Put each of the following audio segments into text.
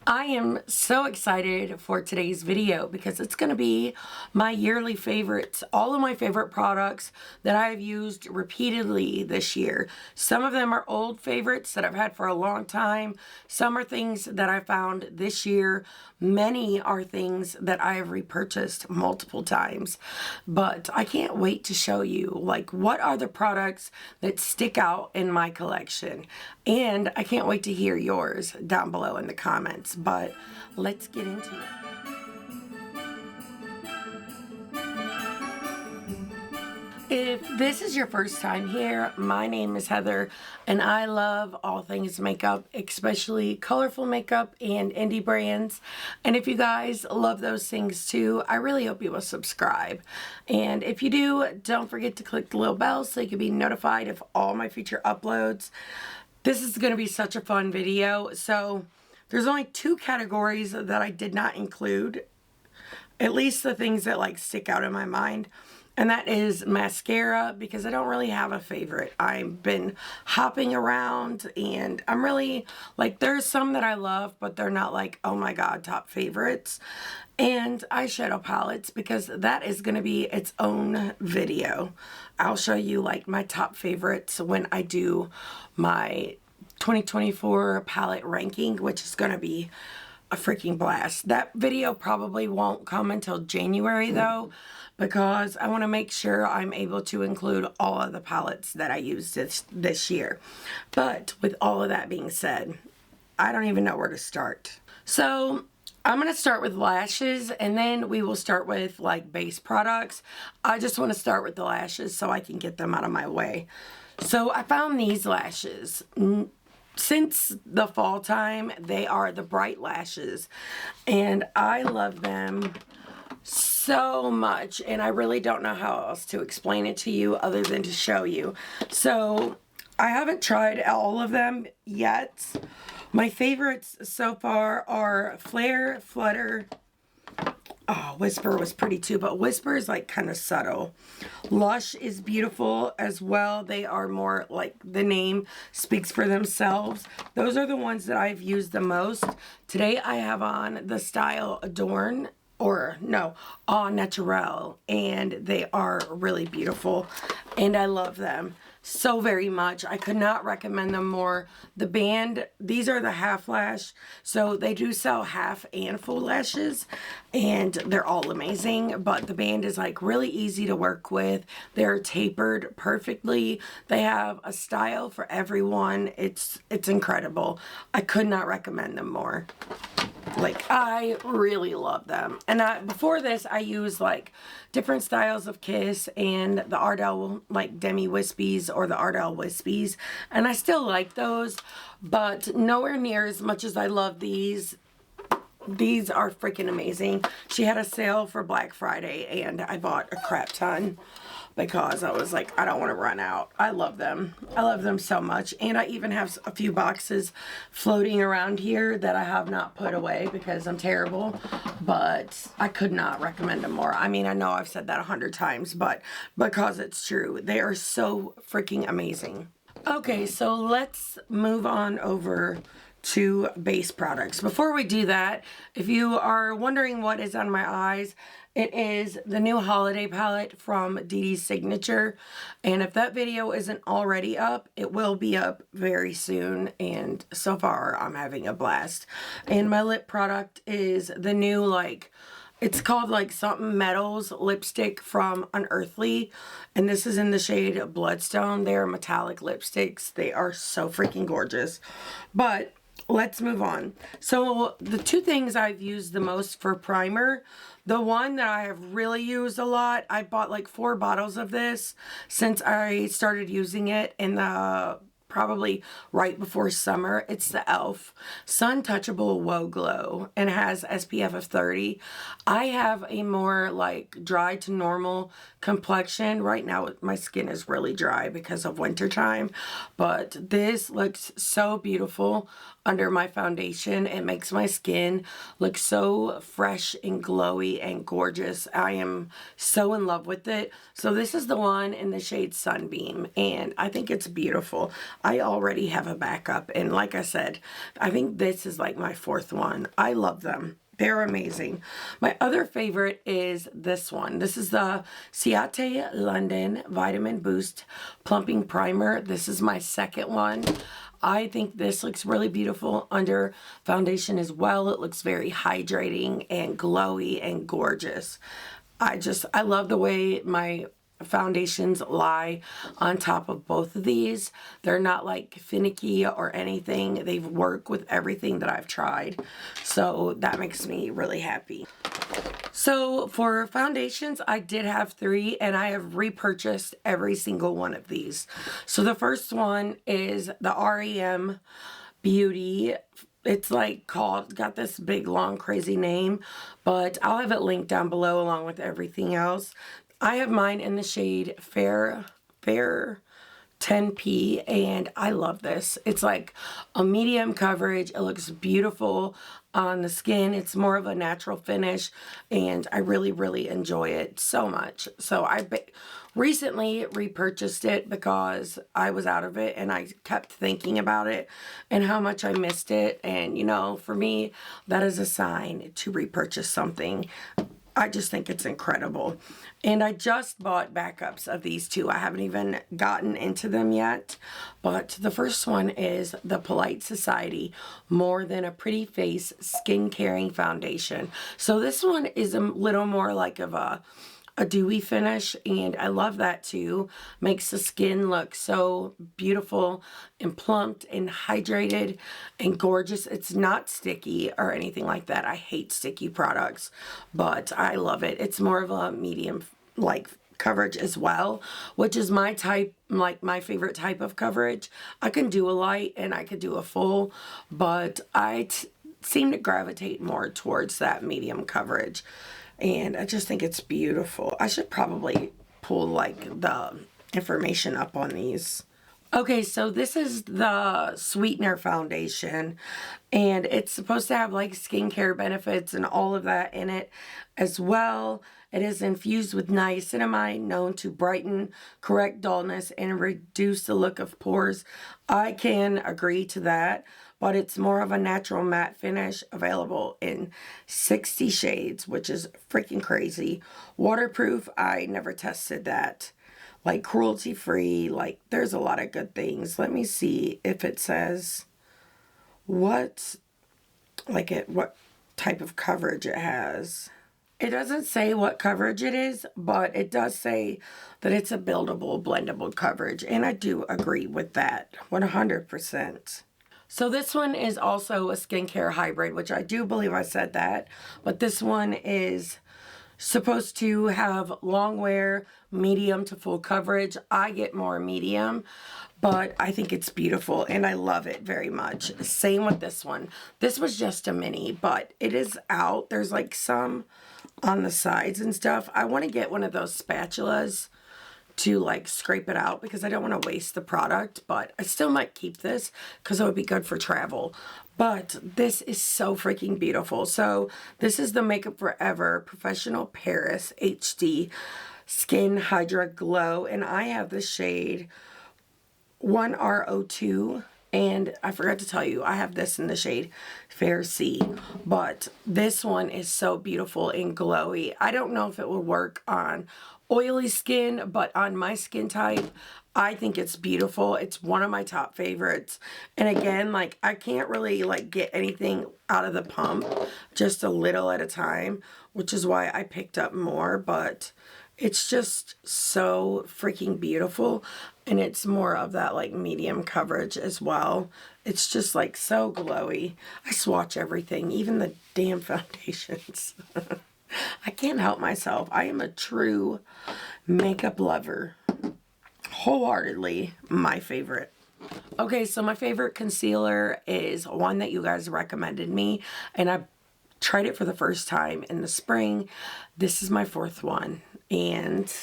I am so excited for today's video because it's going to be my yearly favorites, all of my favorite products that I've used repeatedly this year. Some of them are old favorites that I've had for a long time. Some are things that I found this year. Many are things that I have repurchased multiple times. But I can't wait to show you like what are the products that stick out in my collection. And I can't wait to hear yours down below in the comments. But let's get into it. If this is your first time here, my name is Heather and I love all things makeup, especially colorful makeup and indie brands. And if you guys love those things too, I really hope you will subscribe. And if you do, don't forget to click the little bell so you can be notified of all my future uploads. This is going to be such a fun video. So there's only two categories that I did not include, at least the things that like stick out in my mind. And that is mascara, because I don't really have a favorite. I've been hopping around and I'm really like, there's some that I love, but they're not like, oh my God, top favorites. And eyeshadow palettes, because that is going to be its own video. I'll show you like my top favorites when I do my 2024 palette ranking, which is going to be a freaking blast. That video probably won't come until January though, because I want to make sure I'm able to include all of the palettes that I used this year. But with all of that being said, I don't even know where to start. So I'm going to start with lashes and then we will start with like base products. I just want to start with the lashes so I can get them out of my way. So I found these lashes. Since the fall time, they are the Bright Lashes and I love them so much, and I really don't know how else to explain it to you other than to show you. So I haven't tried all of them yet. My favorites so far are Flare, Flutter. Oh, Whisper was pretty too, but Whisper is like kind of subtle. Lush is beautiful as well. They are more like the name speaks for themselves. Those are the ones that I've used the most. Today I have on the style Adorn, or no, Au Naturel, and they are really beautiful and I love them so very much. I could not recommend them more. The band, these are the half lash, so they do sell half and full lashes and they're all amazing, but the band is like really easy to work with. They're tapered perfectly. They have a style for everyone. It's incredible. I could not recommend them more. Like, I really love them. And before this, I used like different styles of Kiss and the Ardell like Demi Wispies or the Ardell Wispies. And I still like those, but nowhere near as much as I love these. These are freaking amazing. She had a sale for Black Friday and I bought a crap ton because I was like, I don't want to run out. I love them. I love them so much. And I even have a few boxes floating around here that I have not put away because I'm terrible. But I could not recommend them more. I mean, I know I've said that 100 times, but because it's true. They are so freaking amazing. Okay, so let's move on over to base products. Before we do that, if you are wondering what is on my eyes, it is the new holiday palette from Dee Dee's Signature. And if that video isn't already up, it will be up very soon. And so far, I'm having a blast. And my lip product is the new, like, it's called like something Metals lipstick from Unearthly. And this is in the shade Bloodstone. They are metallic lipsticks. They are so freaking gorgeous. But let's move on. So the two things I've used the most for primer, the one that I have really used a lot, I bought like 4 bottles of this since I started using it in the probably right before summer. It's the e.l.f. SUNTOUCHABLE Whoa Glow and it has SPF of 30. I have a more like dry to normal complexion. Right now my skin is really dry because of winter time, but this looks so beautiful under my foundation. It makes my skin look so fresh and glowy and gorgeous. I am so in love with it. So this is the one in the shade Sunbeam, and I think it's beautiful. I already have a backup, and like I said, I think this is like my fourth one. I love them. They're amazing. My other favorite is this one. This is the CIATE London Vitamin Boost Plumping Primer. This is my second one. I think this looks really beautiful under foundation as well. It looks very hydrating and glowy and gorgeous. I love the way my foundations lie on top of both of these. They're not like finicky or anything. They work with everything that I've tried. So that makes me really happy. So for foundations, I did have 3, and I have repurchased every single one of these. So the first one is the REM Beauty. It's like got this big long crazy name, but I'll have it linked down below along with everything else. I have mine in the shade Fair 10P, and I love this. It's like a medium coverage. It looks beautiful on the skin. It's more of a natural finish, and I really, really enjoy it so much. So I recently repurchased it because I was out of it, and I kept thinking about it and how much I missed it. And, you know, for me, that is a sign to repurchase something. I just think it's incredible. And I just bought backups of these two. I haven't even gotten into them yet. But the first one is the Polite Society More Than a Pretty Face Skin Caring Foundation. So this one is a little more like of a dewy finish, and I love that too. Makes the skin look so beautiful and plumped and hydrated and gorgeous. It's not sticky or anything like that. I hate sticky products, but I love it. It's more of a medium like coverage as well, which is my type, like my favorite type of coverage. I can do a light and I could do a full, but I seem to gravitate more towards that medium coverage. And I just think it's beautiful. I should probably pull like the information up on these. Okay, so this is the Sweetener foundation, and it's supposed to have like skincare benefits and all of that in it as well. It is infused with niacinamide, known to brighten, correct dullness, and reduce the look of pores. I can agree to that, but it's more of a natural matte finish, available in 60 shades, which is freaking crazy. Waterproof, I never tested that. Like cruelty-free, like there's a lot of good things. Let me see if it says what type of coverage it has. It doesn't say what coverage it is, but it does say that it's a buildable, blendable coverage, and I do agree with that 100%. So this one is also a skincare hybrid, which I do believe I said that, but this one is supposed to have long wear, medium to full coverage. I get more medium, but I think it's beautiful and I love it very much. Same with this one. This was just a mini, but it is out. There's like some on the sides and stuff. I want to get one of those spatulas to like scrape it out because I don't want to waste the product, but I still might keep this because it would be good for travel. But this is so freaking beautiful. So this is the Makeup Forever Professional Paris HD Skin Hydra Glow, and I have the shade 1R02, and I forgot to tell you I have this in the shade Fair C, but this one is so beautiful and glowy. I don't know if it will work on oily skin, but on my skin type, I think it's beautiful. It's one of my top favorites. And again, like I can't really like get anything out of the pump, just a little at a time, which is why I picked up more, but it's just so freaking beautiful. And it's more of that like medium coverage as well. It's just like so glowy. I swatch everything, even the damn foundations. I can't help myself. I am a true makeup lover. Wholeheartedly my favorite. Okay, so my favorite concealer is one that you guys recommended me, and I tried it for the first time in the spring. This is my fourth one, and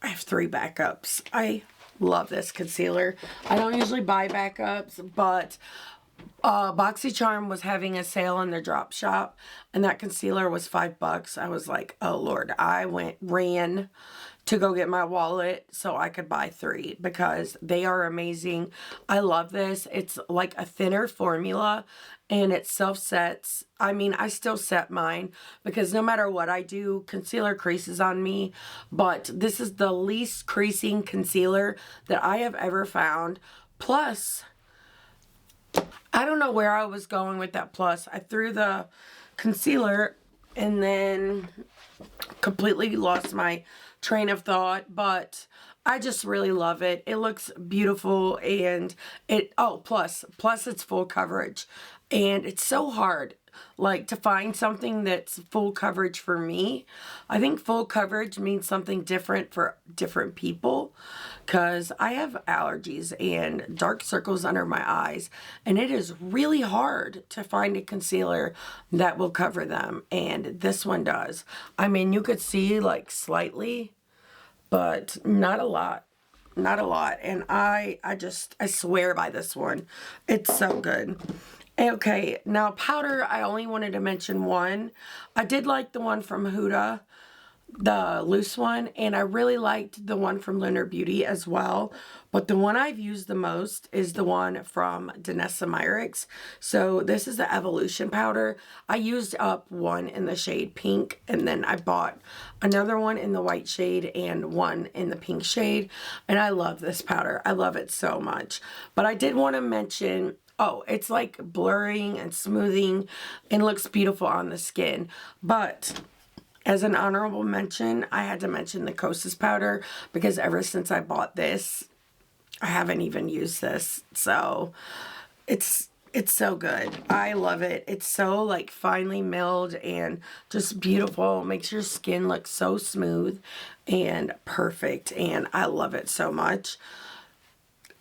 I have 3 backups. I love this concealer. I don't usually buy backups, but BoxyCharm was having a sale in their drop shop, and that concealer was $5. I was like, oh Lord, I ran to go get my wallet so I could buy 3 because they are amazing. I love this. It's like a thinner formula and it self-sets. I mean, I still set mine because no matter what I do, concealer creases on me, but this is the least creasing concealer that I have ever found. Plus, I don't know where I was going with that plus. I threw the concealer and then completely lost my train of thought, but I just really love it. It looks beautiful, and plus it's full coverage, and it's so hard like to find something that's full coverage for me. I think full coverage means something different for different people because I have allergies and dark circles under my eyes, and it is really hard to find a concealer that will cover them, and this one does. I mean, you could see like slightly, but not a lot. Not a lot. And I swear by this one. It's so good. Okay, now powder, I only wanted to mention one. I did like the one from Huda, the loose one, and I really liked the one from Lunar Beauty as well. But the one I've used the most is the one from DANESSA MYRICKS. So this is the Evolution powder. I used up one in the shade pink, and then I bought another one in the white shade and one in the pink shade. And I love this powder. I love it so much. But I did want to mention, oh, it's like blurring and smoothing and looks beautiful on the skin. But as an honorable mention, I had to mention the KOSAS powder because ever since I bought this, I haven't even used this. So it's so good. I love it. It's so like finely milled and just beautiful. It makes your skin look so smooth and perfect, and I love it so much.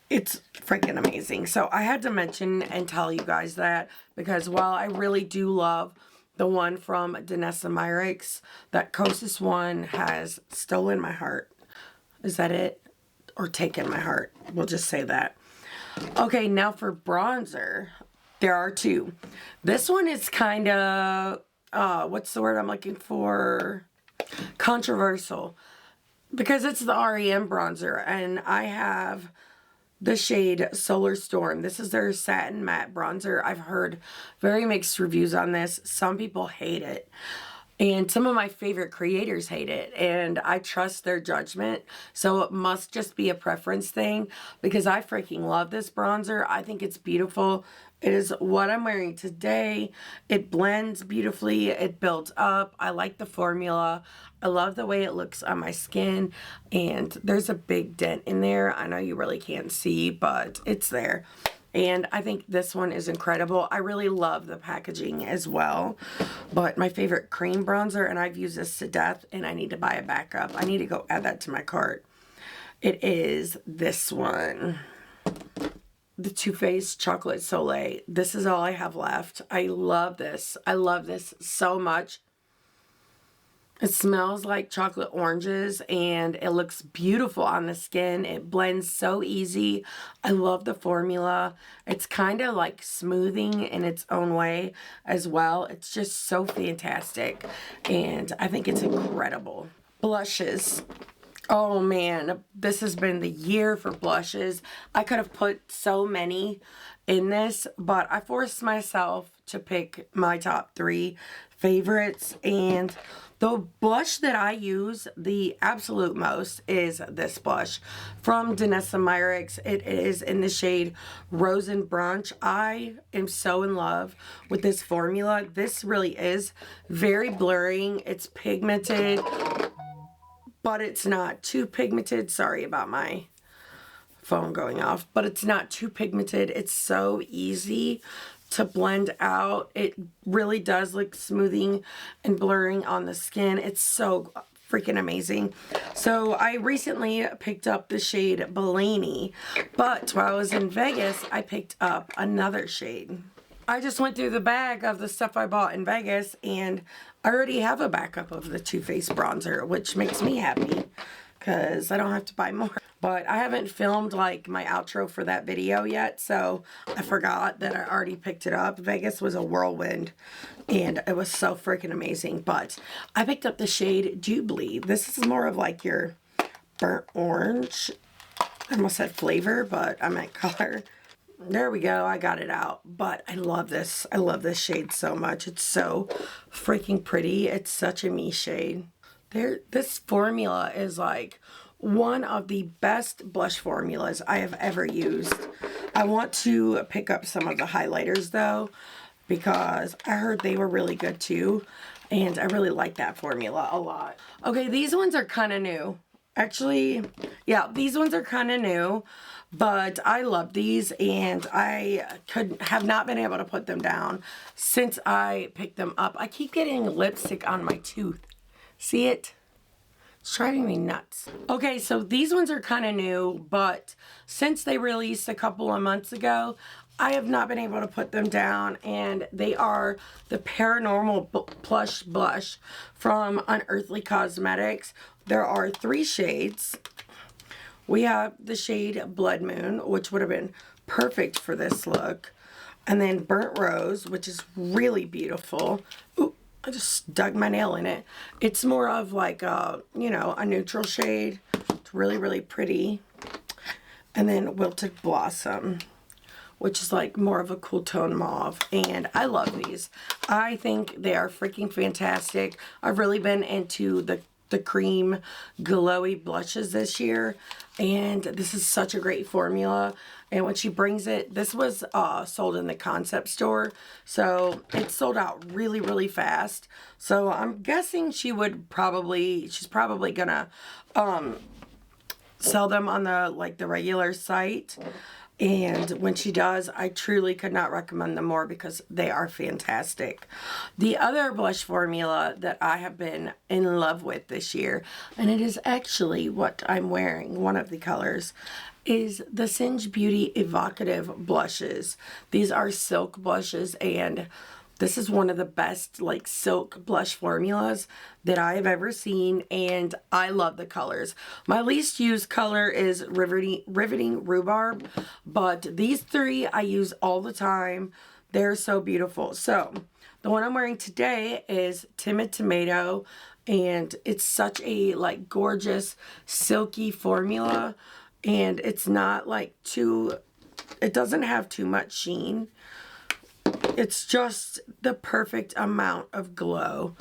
It's freaking amazing. So I had to mention and tell you guys that because while I really do love the one from DANESSA MYRICKS, that KOSAS one has stolen my heart. Is that it? Or taken my heart. We'll just say that. Okay, now for bronzer, there are two. This one is kind of, what's the word I'm looking for? Controversial. Because it's the REM bronzer, and I have the shade Solar Storm. This is their satin matte bronzer. I've heard very mixed reviews on this. Some people hate it, and some of my favorite creators hate it, and I trust their judgment. So it must just be a preference thing because I freaking love this bronzer. I think it's beautiful. It is what I'm wearing today. It blends beautifully. It builds up. I like the formula. I love the way it looks on my skin, and there's a big dent in there. I know you really can't see, but it's there. And I think this one is incredible. I really love the packaging as well. But my favorite cream bronzer, and I've used this to death, and I need to buy a backup. I need to go add that to my cart. It is this one. The Too Faced Chocolate Soleil. This is all I have left. I love this. I love this so much. It smells like chocolate oranges, and it looks beautiful on the skin. It blends so easy. I love the formula. It's kind of like smoothing in its own way as well. It's just so fantastic, and I think it's incredible. Blushes. Oh man, this has been the year for blushes. I could have put so many in this, but I forced myself to pick my top 3 favorites, and the blush that I use the absolute most is this blush from DANESSA MYRICKS. It is in the shade Rose and Brunch. I am so in love with this formula. This really is very blurring. It's pigmented, but it's not too pigmented. Sorry about my phone going off, but it's not too pigmented. It's so easy to blend out. It really does look smoothing and blurring on the skin. It's so freaking amazing. So I recently picked up the shade Bellini, but while I was in Vegas, I picked up another shade. I just went through the bag of the stuff I bought in Vegas, and I already have a backup of the Too Faced bronzer, which makes me happy because I don't have to buy more. But I haven't filmed like my outro for that video yet, so I forgot that I already picked it up. Vegas was a whirlwind and it was so freaking amazing. But I picked up the shade Jubilee. This is more of like your burnt orange. I almost said flavor, but I meant color. There we go, I got it out. But I love this. I love this shade so much. It's so freaking pretty. It's such a me shade. This formula is like one of the best blush formulas I have ever used. I want to pick up some of the highlighters though, because I heard they were really good too, and I really like that formula a lot. Okay, these ones are kind of new. Actually, yeah, these ones are kind of new, but I love these, and I have not been able to put them down since I picked them up. I keep getting lipstick on my tooth. See it? It's driving me nuts. Okay, so these ones are kind of new, but since they released a couple of months ago, I have not been able to put them down, and they are the Paranormal Plush Blush from Unearthly Cosmetics. There are 3 shades. We have the shade Blood Moon, which would have been perfect for this look, and then Burnt Rose, which is really beautiful. Ooh, I just dug my nail in it. It's more of like a, you know, a neutral shade. It's really, really pretty. And then Wilted Blossom, which is like more of a cool tone mauve. And I love these. I think they are freaking fantastic. I've really been into the cream glowy blushes this year, and this is such a great formula. And when she brings it, this was sold in the concept store, so it sold out really, really fast. So I'm guessing she's probably gonna sell them on the regular site. And when she does, I truly could not recommend them more because they are fantastic. The other blush formula that I have been in love with this year, and it is actually what I'm wearing, one of the colors, is the Singe Beauty Evocative blushes. These are silk blushes, and this is one of the best like silk blush formulas that I have ever seen, and I love the colors. My least used color is Riveting Rhubarb, but these 3 I use all the time. They're so beautiful. So the one I'm wearing today is Timid Tomato, and it's such a like gorgeous silky formula, and it's not like it doesn't have too much sheen. It's just the perfect amount of glow,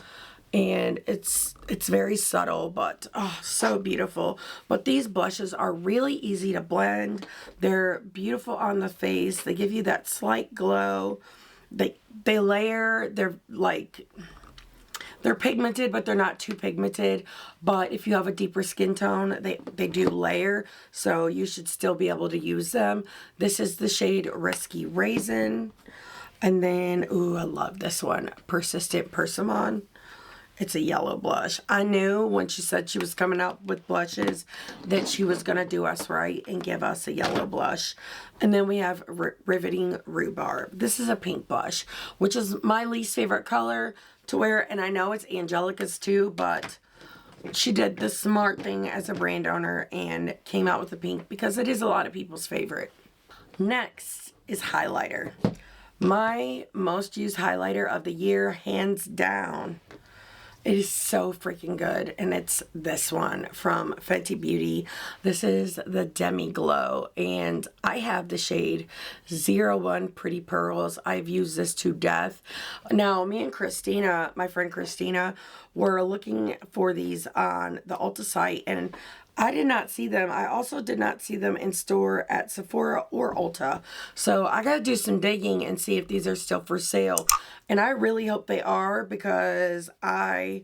and it's very subtle, but oh, so beautiful. But these blushes are really easy to blend. They're beautiful on the face. They give you that slight glow. They layer. They're pigmented, but they're not too pigmented. But if you have a deeper skin tone, they do layer, so you should still be able to use them. This is the shade Risky Raisin. And then, ooh, I love this one, Persistent Persimmon. It's a yellow blush. I knew when she said she was coming out with blushes that she was going to do us right and give us a yellow blush. And then we have Riveting Rhubarb. This is a pink blush, which is my least favorite color to wear. And I know it's Angelica's too, but she did the smart thing as a brand owner and came out with the pink because it is a lot of people's favorite. Next is highlighter. My most used highlighter of the year, hands down. It is so freaking good, and it's this one from Fenty Beauty. This is the Demi Glow, and I have the shade 01 Pretty Pearls. I've used this to death. Now, me and Christina, my friend Christina, were looking for these on the Ulta site, and I did not see them. I also did not see them in store at Sephora or Ulta. So I got to do some digging and see if these are still for sale. And I really hope they are, because I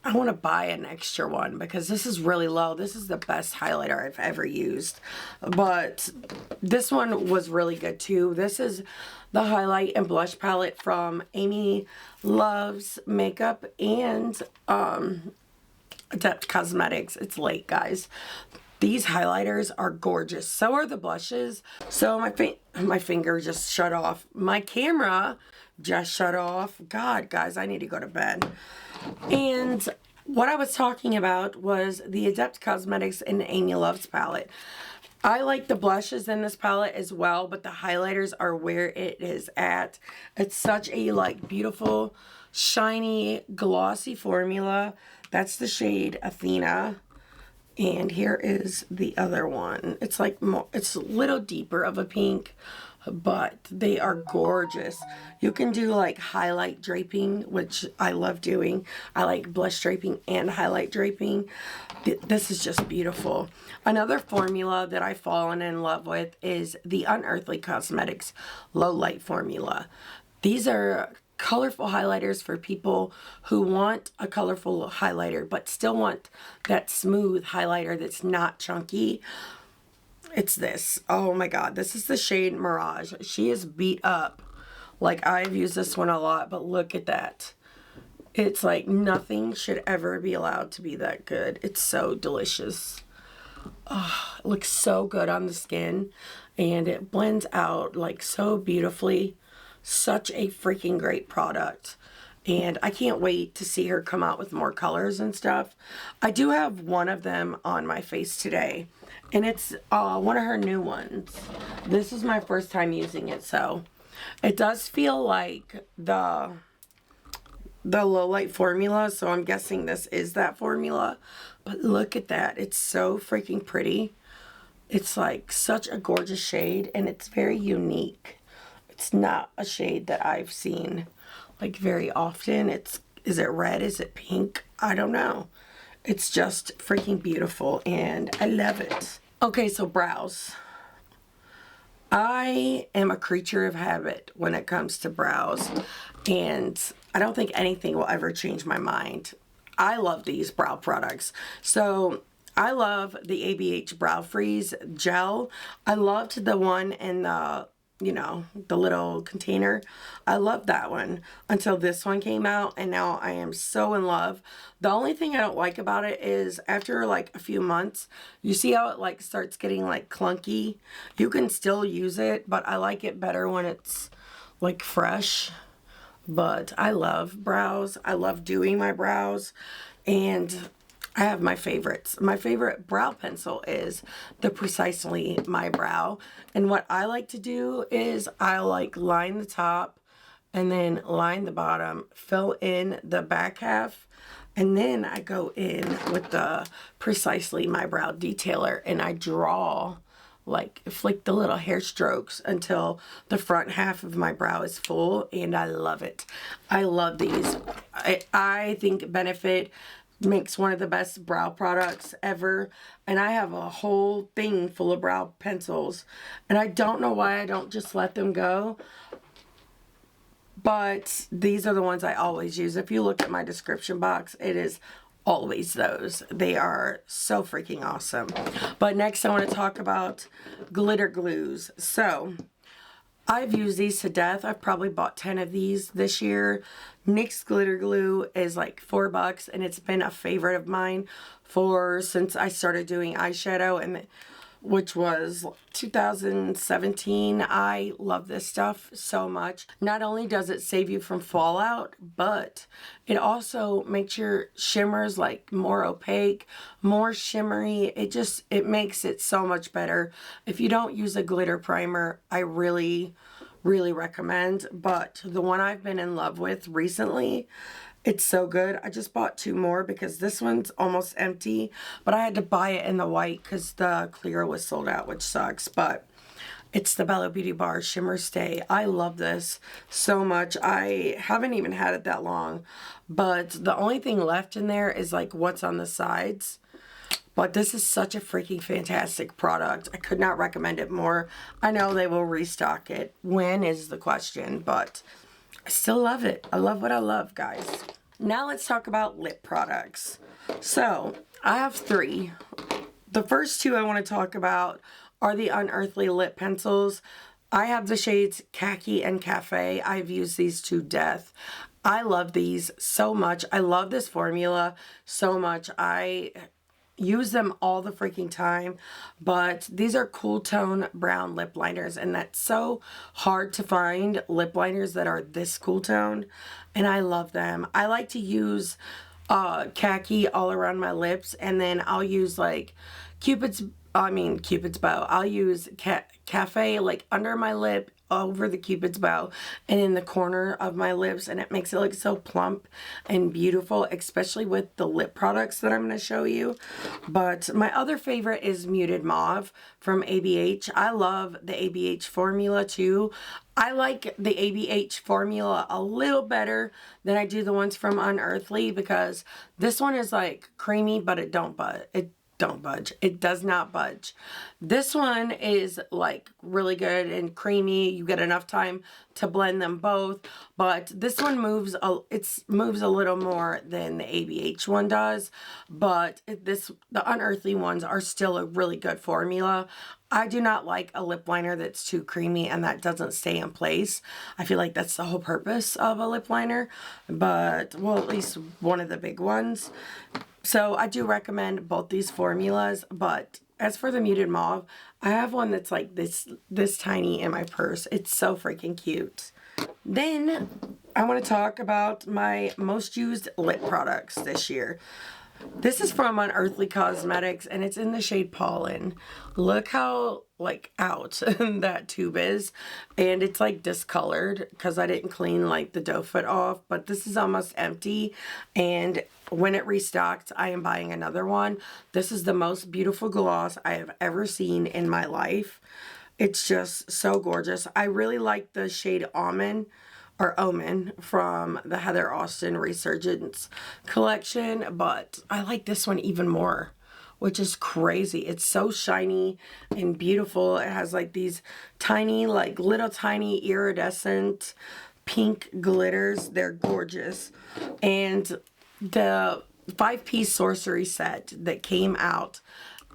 want to buy an extra one because this is really low. This is the best highlighter I've ever used. But this one was really good too. This is the highlight and blush palette from Amy Loves Makeup and Adept Cosmetics. It's late, guys. These highlighters are gorgeous. So are the blushes. So my finger just shut off. My camera just shut off. God, guys, I need to go to bed. And what I was talking about was the Adept Cosmetics and Amy Loves palette. I like the blushes in this palette as well, but the highlighters are where it is at. It's such a like beautiful, shiny, glossy formula. That's the shade Athena. And here is the other one. It's like more, it's a little deeper of a pink, but they are gorgeous. You can do like highlight draping, which I love doing. I like blush draping and highlight draping. This is just beautiful. Another formula that I've fallen in love with is the Unearthly Cosmetics Low Light formula. These are colorful highlighters for people who want a colorful highlighter but still want that smooth highlighter that's not chunky. It's this. Oh my god, this is the shade Mirage. She is beat up. Like, I've used this one a lot, but look at that. It's like nothing should ever be allowed to be that good. It's so delicious. Oh, it looks so good on the skin, and it blends out like so beautifully. Such a freaking great product, and I can't wait to see her come out with more colors and stuff. I do have one of them on my face today, and it's one of her new ones. This is my first time using it, so it does feel like the low light formula, so I'm guessing this is that formula. But look at that, it's so freaking pretty. It's like such a gorgeous shade, and it's very unique. It's not a shade that I've seen like very often. Is it red? Is it pink? I don't know. It's just freaking beautiful, and I love it. Okay, so brows. I am a creature of habit when it comes to brows, and I don't think anything will ever change my mind. I love these brow products. So I love the ABH Brow Freeze Gel. I loved the one in the, you know, the little container. I loved that one until this one came out, and now I am so in love. The only thing I don't like about it is after like a few months, you see how it like starts getting like clunky. You can still use it, but I like it better when it's like fresh. But I love brows. I love doing my brows, and I have my favorites. My favorite brow pencil is the Precisely My Brow. And what I like to do is I like line the top and then line the bottom, fill in the back half, and then I go in with the Precisely My Brow detailer and I draw, like flick the little hair strokes until the front half of my brow is full, and I love it. I love these. I think Benefit makes one of the best brow products ever, and I have a whole thing full of brow pencils, and I don't know why I don't just let them go, but these are the ones I always use. If you look at my description box, it is always those. They are so freaking awesome. But next I want to talk about glitter glues. So I've used these to death. I've probably bought 10 of these this year. NYX glitter glue is like $4, and it's been a favorite of mine since I started doing eyeshadow, and which was 2017. I love this stuff so much. Not only does it save you from fallout, but it also makes your shimmers like more opaque, more shimmery. It makes it so much better. If you don't use a glitter primer, I really recommend. But the one I've been in love with recently, it's so good. I just bought 2 more because this one's almost empty, but I had to buy it in the white because the clear was sold out, which sucks. But it's the Bello Beauty Bar Shimmer Stay. I love this so much. I haven't even had it that long, but the only thing left in there is like what's on the sides. But this is such a freaking fantastic product. I could not recommend it more. I know they will restock it. When is the question, but I still love it. I love what I love, guys. Now let's talk about lip products. So I have 3. The first 2 I want to talk about are the Unearthly lip pencils. I have the shades Khaki and Cafe. I've used these to death. I love these so much. I love this formula so much. I use them all the freaking time, but these are cool tone brown lip liners, and that's so hard to find lip liners that are this cool tone, and I love them. I like to use khaki all around my lips, and then I'll use like Cupid's bow. I'll use cafe like under my lip, over the Cupid's bow, and in the corner of my lips, and it makes it look so plump and beautiful, especially with the lip products that I'm going to show you. But my other favorite is Muted Mauve from ABH. I love the ABH formula too. I like the ABH formula a little better than I do the ones from Unearthly, because this one is like creamy, but it don't budge. It does not budge. This one is like really good and creamy. You get enough time to blend them both, but this one moves a little more than the ABH one does. But the Unearthly ones are still a really good formula. I do not like a lip liner that's too creamy and that doesn't stay in place. I feel like that's the whole purpose of a lip liner, but well, at least one of the big ones. So I do recommend both these formulas. But as for the Muted Mauve, I have one that's like this tiny in my purse. It's so freaking cute. Then I want to talk about my most used lip products this year. This is from Unearthly Cosmetics, and it's in the shade Pollen. Look how like out that tube is, and it's like discolored because I didn't clean like the doe foot off, but this is almost empty, and when it restocked, I am buying another one. This is the most beautiful gloss I have ever seen in my life. It's just so gorgeous. I really like the shade Omen from the Heather Austin Resurgence collection, but I like this one even more, which is crazy. It's so shiny and beautiful. It has like these tiny, like little tiny iridescent pink glitters. They're gorgeous. And the 5-piece sorcery set that came out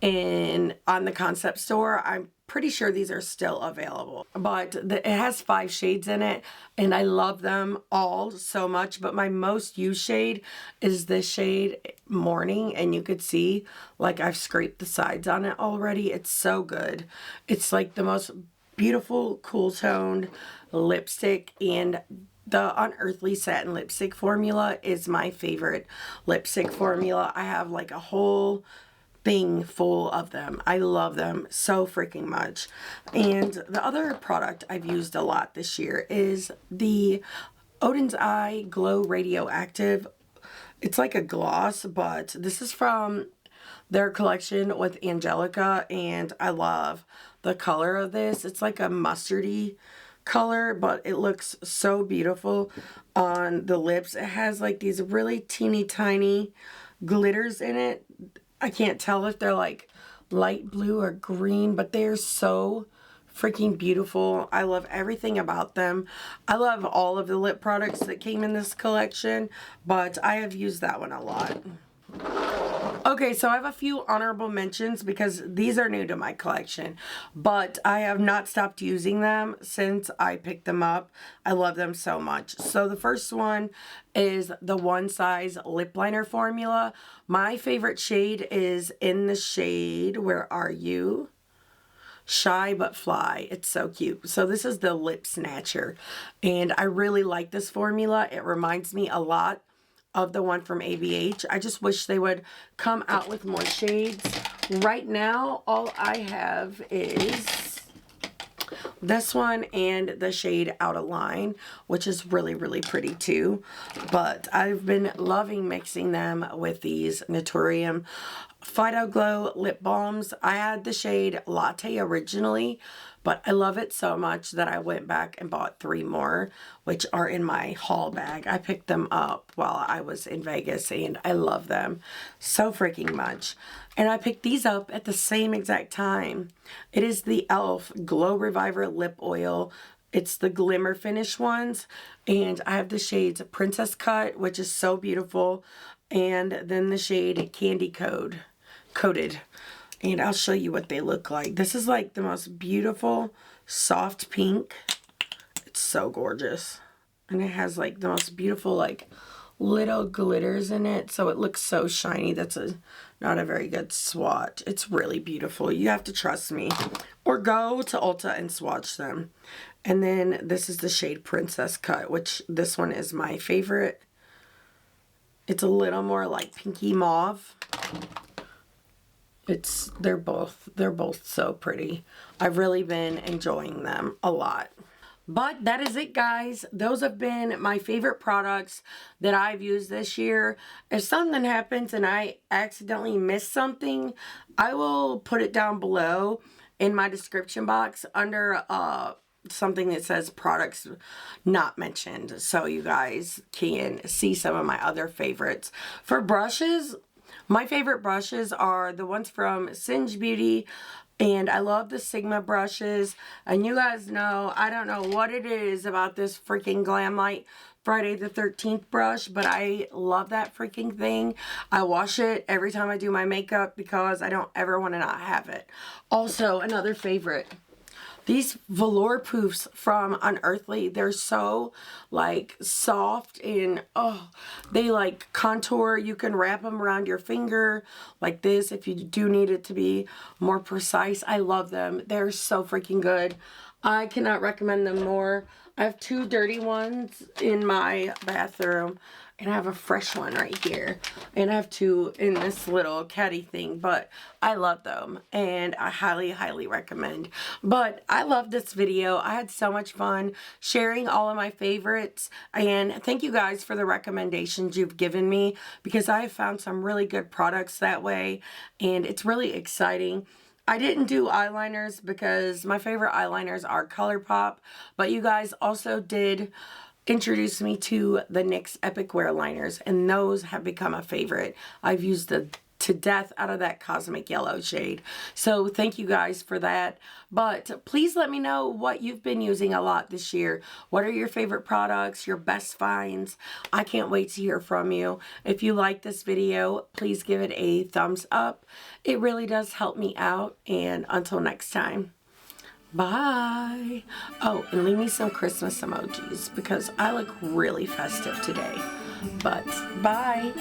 on the concept store, I'm pretty sure these are still available, but it has 5 shades in it, and I love them all so much. But my most used shade is this shade Morning, and you could see like I've scraped the sides on it already. It's so good. It's like the most beautiful cool toned lipstick, and the Unearthly Satin Lipstick formula is my favorite lipstick formula. I have like a whole thing full of them. I love them so freaking much. And the other product I've used a lot this year is the Odin's Eye Glow Radioactive. It's like a gloss, but this is from their collection with Angelica, and I love the color of this. It's like a mustardy color, but it looks so beautiful on the lips. It has like these really teeny tiny glitters in it. I can't tell if they're like light blue or green, but they're so freaking beautiful. I love everything about them. I love all of the lip products that came in this collection, but I have used that one a lot. Okay, so I have a few honorable mentions because these are new to my collection, but I have not stopped using them since I picked them up. I love them so much. So the first one is the One Size Lip Liner formula. My favorite shade is in the shade, where are you? Shy But Fly. It's so cute. So this is the Lip Snatcher, and I really like this formula. It reminds me a lot of the one from ABH. I just wish they would come out with more shades. Right now, all I have is this one and the shade Out of Line, which is really, really pretty too. But I've been loving mixing them with these Naturium Phyto Glow lip balms. I had the shade Latte originally, but I love it so much that I went back and bought 3 more, which are in my haul bag. I picked them up while I was in Vegas, and I love them so freaking much. And I picked these up at the same exact time. It is the e.l.f. Glow Reviver Lip Oil. It's the Glimmer Finish ones, and I have the shades Princess Cut, which is so beautiful, and then the shade Candy Coated. And I'll show you what they look like. This is like the most beautiful soft pink. It's so gorgeous. And it has like the most beautiful like little glitters in it. So it looks so shiny. That's not a very good swatch. It's really beautiful. You have to trust me. Or go to Ulta and swatch them. And then this is the shade Princess Cut, which this one is my favorite. It's a little more like pinky mauve. They're both so pretty. I've really been enjoying them a lot. But that is it, guys. Those have been my favorite products that I've used this year. If something happens and I accidentally miss something, I will put it down below in my description box under something that says products not mentioned, so you guys can see some of my other favorites. For brushes, my favorite brushes are the ones from Singe Beauty, and I love the Sigma brushes. And you guys know, I don't know what it is about this freaking Glam Light Friday the 13th brush, but I love that freaking thing. I wash it every time I do my makeup because I don't ever want to not have it. Also, another favorite, these velour poofs from Unearthly. They're so like soft and oh, they like contour. You can wrap them around your finger like this if you do need it to be more precise. I love them. They're so freaking good. I cannot recommend them more. I have 2 dirty ones in my bathroom, and I have a fresh one right here, and I have 2 in this little caddy thing, but I love them, and I highly recommend. But I love this video. I had so much fun sharing all of my favorites, and thank you guys for the recommendations you've given me, because I have found some really good products that way, and it's really exciting. I didn't do eyeliners because my favorite eyeliners are ColourPop, but you guys also did introduce me to the NYX Epic Wear liners, and those have become a favorite. I've used the to death out of that Cosmic Yellow shade. So thank you guys for that. But please let me know what you've been using a lot this year. What are your favorite products, your best finds? I can't wait to hear from you. If you like this video, please give it a thumbs up. It really does help me out. And until next time, bye. Oh, and leave me some Christmas emojis because I look really festive today. But bye.